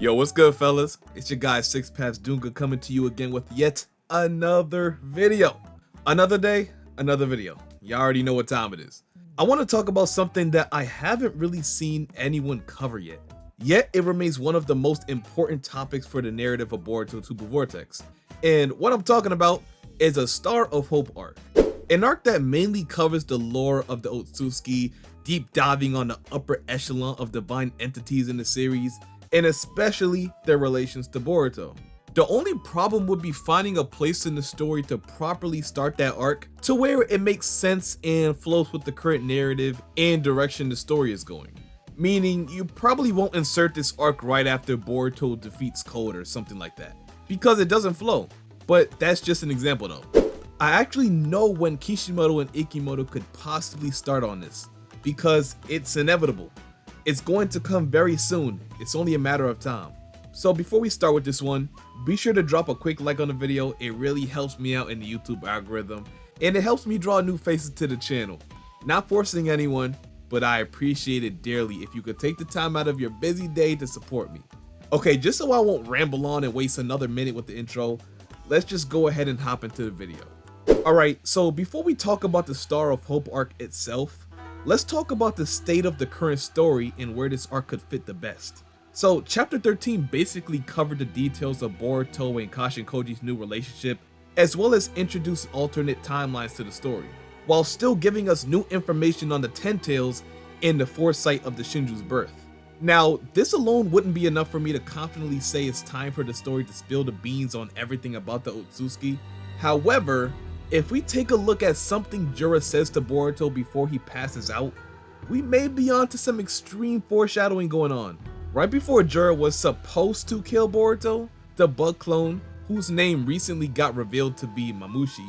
Yo, what's good, fellas? It's your guy Six Paths Dunga coming to you again with yet another video. Another day, another video. You already know what time it is. I want to talk about something that I haven't really seen anyone cover yet it remains one of the most important topics for the narrative of Boruto TBV VORTEX. And what I'm talking about is a Star of Hope arc. An arc that mainly covers the lore of the Otsutsuki, deep diving on the upper echelon of divine entities in the series, and especially their relations to Boruto. The only problem would be finding a place in the story to properly start that arc to where it makes sense and flows with the current narrative and direction the story is going. Meaning, you probably won't insert this arc right after Boruto defeats Code or something like that, because it doesn't flow. But that's just an example though. I actually know when Kishimoto and Ikimoto could possibly start on this, because it's inevitable. It's going to come very soon, it's only a matter of time. So before we start with this one, be sure to drop a quick like on the video. It really helps me out in the YouTube algorithm, and it helps me draw new faces to the channel. Not forcing anyone, but I appreciate it dearly if you could take the time out of your busy day to support me. Okay, just so I won't ramble on and waste another minute with the intro, let's just go ahead and hop into the video. Alright, so before we talk about the Star of Hope arc itself, let's talk about the state of the current story and where this arc could fit the best. So chapter 13 basically covered the details of Boruto and KASHIN KOJI's new relationship, as well as introduced alternate timelines to the story, while still giving us new information on the Ten Tails and the foresight of the Shinju's birth. Now, this alone wouldn't be enough for me to confidently say it's time for the story to spill the beans on everything about the Otsutsuki. However, if we take a look at something JURA says to Boruto before he passes out, we may be onto some extreme foreshadowing going on. Right before JURA was supposed to kill Boruto, the bug clone, whose name recently got revealed to be Mamushi,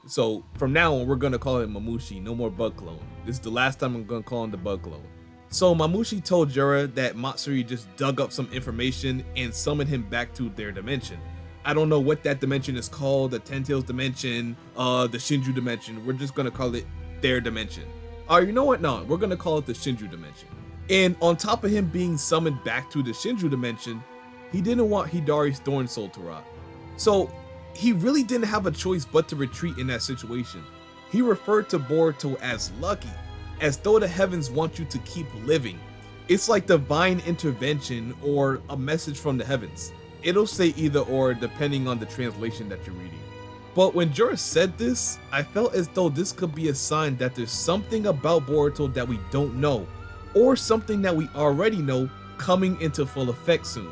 so from now on we're gonna call him Mamushi, no more bug clone. This is the last time I'm gonna call him the bug clone. So Mamushi told JURA that Matsuri just dug up some information and summoned him back to their dimension. I don't know what that dimension is called, the Ten Tails dimension, the Shinju dimension. We're just gonna call it their dimension. You know what? No, we're gonna call it the Shinju dimension. And on top of him being summoned back to the Shinju dimension, he didn't want Hidari's Thorn Soul to rot. So he really didn't have a choice but to retreat in that situation. He referred to Boruto as lucky, as though the heavens want you to keep living. It's like divine intervention or a message from the heavens. It'll say either or depending on the translation that you're reading. But when JURA said this, I felt as though this could be a sign that there's something about Boruto that we don't know, or something that we already know coming into full effect soon.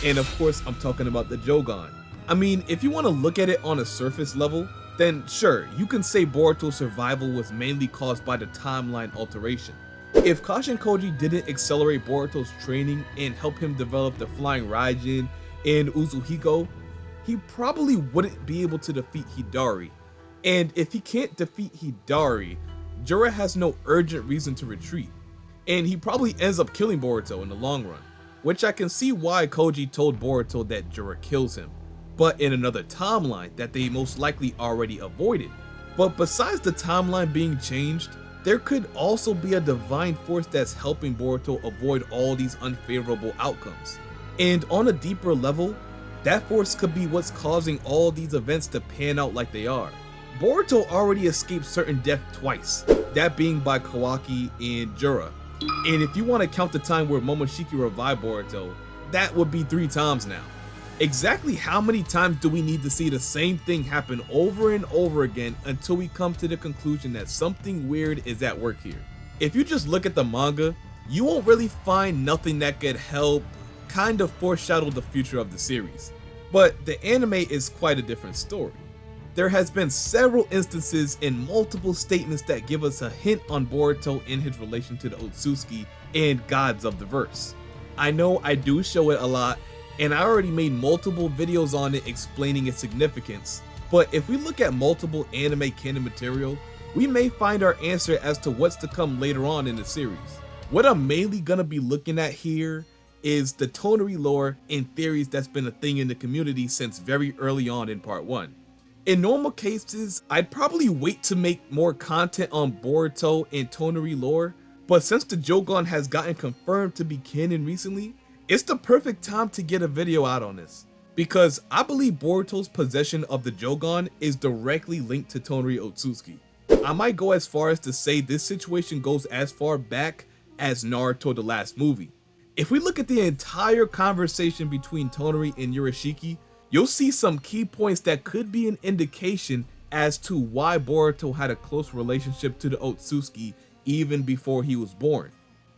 And of course, I'm talking about the JOUGAN. I mean, if you want to look at it on a surface level, then sure, you can say Boruto's survival was mainly caused by the timeline alteration. If KASHIN KOJI didn't accelerate Boruto's training and help him develop the Flying Raijin and Uzuhiko, he probably wouldn't be able to defeat Hidari. And if he can't defeat Hidari, JURA has no urgent reason to retreat. And he probably ends up killing Boruto in the long run, which I can see why Koji told Boruto that JURA kills him, but in another timeline that they most likely already avoided. But besides the timeline being changed, there could also be a divine force that's helping Boruto avoid all these unfavorable outcomes. And on a deeper level, that force could be what's causing all these events to pan out like they are. Boruto already escaped certain death twice, that being by Kawaki and JURA. And if you want to count the time where Momoshiki revived Boruto, that would be 3 times now. Exactly how many times do we need to see the same thing happen over and over again until we come to the conclusion that something weird is at work here? If you just look at the manga, you won't really find nothing that could help kind of foreshadow the future of the series. But the anime is quite a different story. There has been several instances and multiple statements that give us a hint on Boruto and his relation to the Otsutsuki and gods of the verse. I know I do show it a lot, and I already made multiple videos on it explaining its significance, but if we look at multiple anime canon material, we may find our answer as to what's to come later on in the series. What I'm mainly gonna be looking at here is the TONERI lore and theories that's been a thing in the community since very early on in part 1. In normal cases, I'd probably wait to make more content on Boruto and TONERI lore, but since the JOUGAN has gotten confirmed to be canon recently, It's the perfect time to get a video out on this, because I believe Boruto's possession of the JOUGAN is directly linked to Toneri Otsutsuki. I might go as far as to say this situation goes as far back as Naruto the last movie. If we look at the entire conversation between Toneri and Urashiki, you'll see some key points that could be an indication as to why Boruto had a close relationship to the Otsutsuki even before he was born.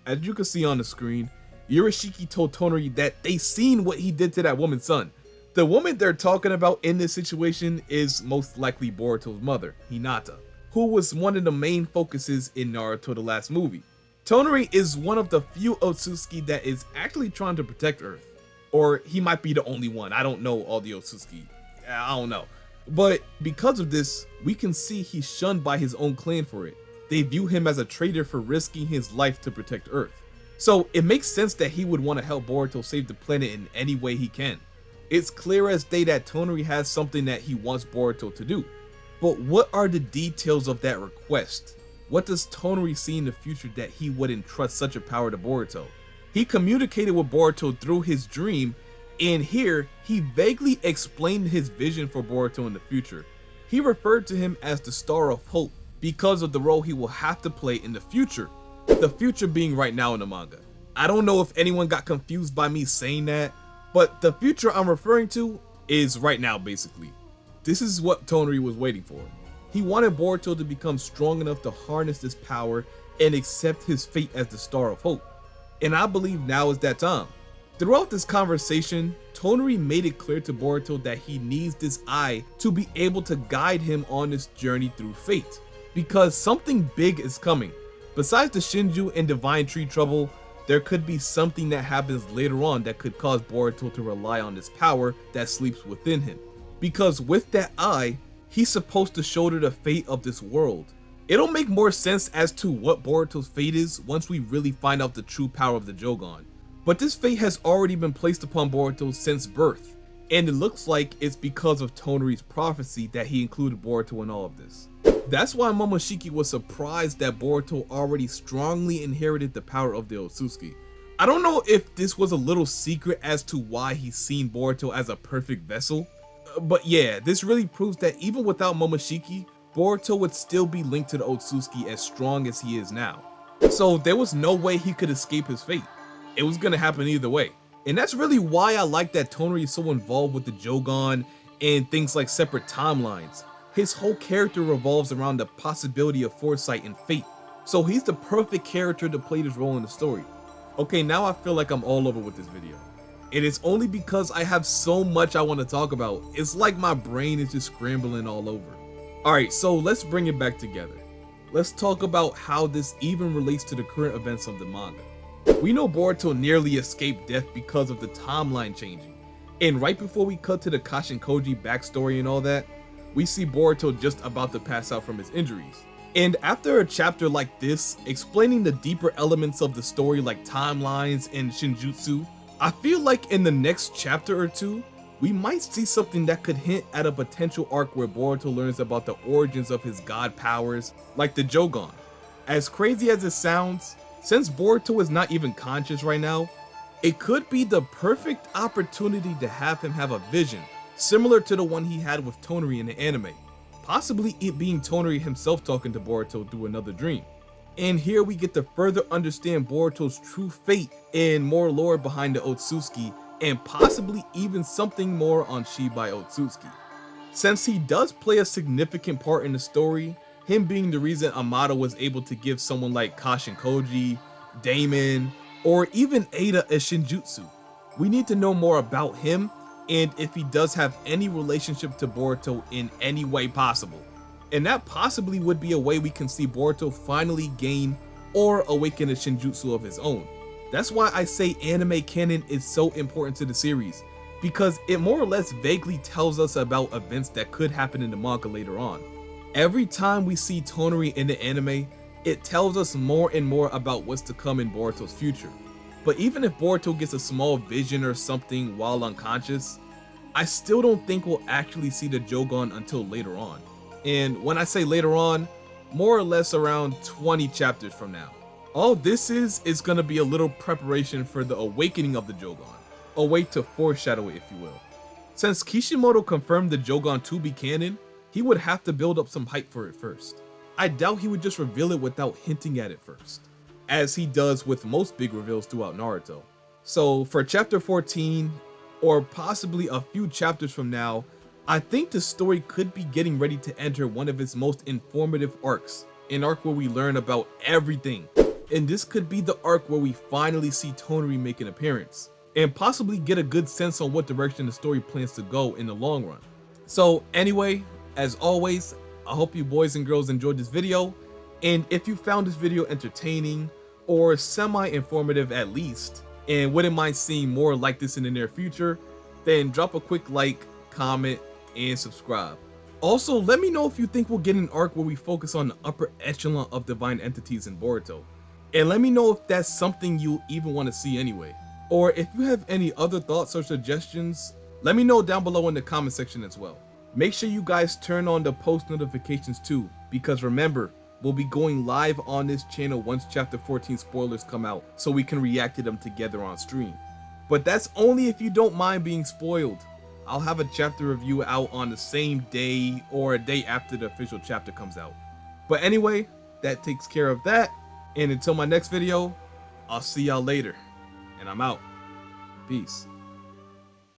As you can see on the screen, Urashiki told Toneri that they seen what he did to that woman's son. The woman they're talking about in this situation is most likely Boruto's mother, Hinata, who was one of the main focuses in Naruto the last movie. Toneri is one of the few Otsutsuki that is actually trying to protect Earth. Or he might be the only one. I don't know all the Otsutsuki. I don't know. But because of this, we can see he's shunned by his own clan for it. They view him as a traitor for risking his life to protect Earth. So it makes sense that he would want to help Boruto save the planet in any way he can. It's clear as day that Toneri has something that he wants Boruto to do. But what are the details of that request? What does Toneri see in the future that he would entrust such a power to Boruto? He communicated with Boruto through his dream, and here he vaguely explained his vision for Boruto in the future. He referred to him as the Star of Hope because of the role he will have to play in the future. The future being right now in the manga. I don't know if anyone got confused by me saying that, but the future I'm referring to is right now basically. This is what Toneri was waiting for. He wanted Boruto to become strong enough to harness this power and accept his fate as the Star of Hope. And I believe now is that time. Throughout this conversation, Toneri made it clear to Boruto that he needs this eye to be able to guide him on this journey through fate, because something big is coming. Besides the Shinju and Divine Tree trouble, there could be something that happens later on that could cause Boruto to rely on this power that sleeps within him. Because with that eye, he's supposed to shoulder the fate of this world. It'll make more sense as to what Boruto's fate is once we really find out the true power of the JOUGAN. But this fate has already been placed upon Boruto since birth, and it looks like it's because of Toneri's prophecy that he included Boruto in all of this. That's why Momoshiki was surprised that Boruto already strongly inherited the power of the Otsutsuki. I don't know if this was a little secret as to why he's seen Boruto as a perfect vessel, but yeah, this really proves that even without Momoshiki, Boruto would still be linked to the Otsutsuki as strong as he is now. So there was no way he could escape his fate. It was gonna happen either way. And that's really why I like that Toneri is so involved with the JOUGAN and things like separate timelines. His whole character revolves around the possibility of foresight and fate. So he's the perfect character to play this role in the story. Okay, now I feel like I'm all over with this video. And it's only because I have so much I want to talk about. It's like my brain is just scrambling all over. Alright, so let's bring it back together. Let's talk about how this even relates to the current events of the manga. We know Boruto nearly escaped death because of the timeline changing. And right before we cut to the KASHIN KOJI backstory and all that, we see Boruto just about to pass out from his injuries. And after a chapter like this, explaining the deeper elements of the story like timelines and Shinjutsu, I feel like in the next chapter or two, we might see something that could hint at a potential arc where Boruto learns about the origins of his god powers, like the JOUGAN. As crazy as it sounds, since Boruto is not even conscious right now, it could be the perfect opportunity to have him have a vision, similar to the one he had with Toneri in the anime, possibly it being Toneri himself talking to Boruto through another dream. And here we get to further understand Boruto's true fate and more lore behind the Otsutsuki, and possibly even something more on Shibai Otsutsuki. Since he does play a significant part in the story, him being the reason Amado was able to give someone like Kashin Koji, Damon, or even Ada a Shinjutsu, we need to know more about him and if he does have any relationship to Boruto in any way possible. And that possibly would be a way we can see Boruto finally gain or awaken a Shinjutsu of his own. That's why I say anime canon is so important to the series, because it more or less vaguely tells us about events that could happen in the manga later on. Every time we see Toneri in the anime, it tells us more and more about what's to come in Boruto's future. But even if Boruto gets a small vision or something while unconscious, I still don't think we'll actually see the JOUGAN until later on. And when I say later on, more or less around 20 chapters from now. All this is gonna be a little preparation for the awakening of the JOUGAN, a way to foreshadow it, if you will. Since Kishimoto confirmed the JOUGAN to be canon, he would have to build up some hype for it first. I doubt he would just reveal it without hinting at it first, as he does with most big reveals throughout Naruto. So for chapter 14, or possibly a few chapters from now, I think the story could be getting ready to enter one of its most informative arcs, an arc where we learn about everything. And this could be the arc where we finally see TONERI make an appearance, and possibly get a good sense on what direction the story plans to go in the long run. So anyway, as always, I hope you boys and girls enjoyed this video, and if you found this video entertaining, or semi-informative at least, and wouldn't mind seeing more like this in the near future, then drop a quick like, comment, and subscribe. Also, let me know if you think we'll get an arc where we focus on the upper echelon of divine entities in Boruto. And let me know if that's something you even want to see anyway. Or if you have any other thoughts or suggestions, let me know down below in the comment section as well. Make sure you guys turn on the post notifications too, because remember, we'll be going live on this channel once chapter 14 spoilers come out, so we can react to them together on stream. But that's only if you don't mind being spoiled. I'll have a chapter review out on the same day or a day after the official chapter comes out. But anyway, that takes care of that. And until my next video, I'll see y'all later. And I'm out. Peace.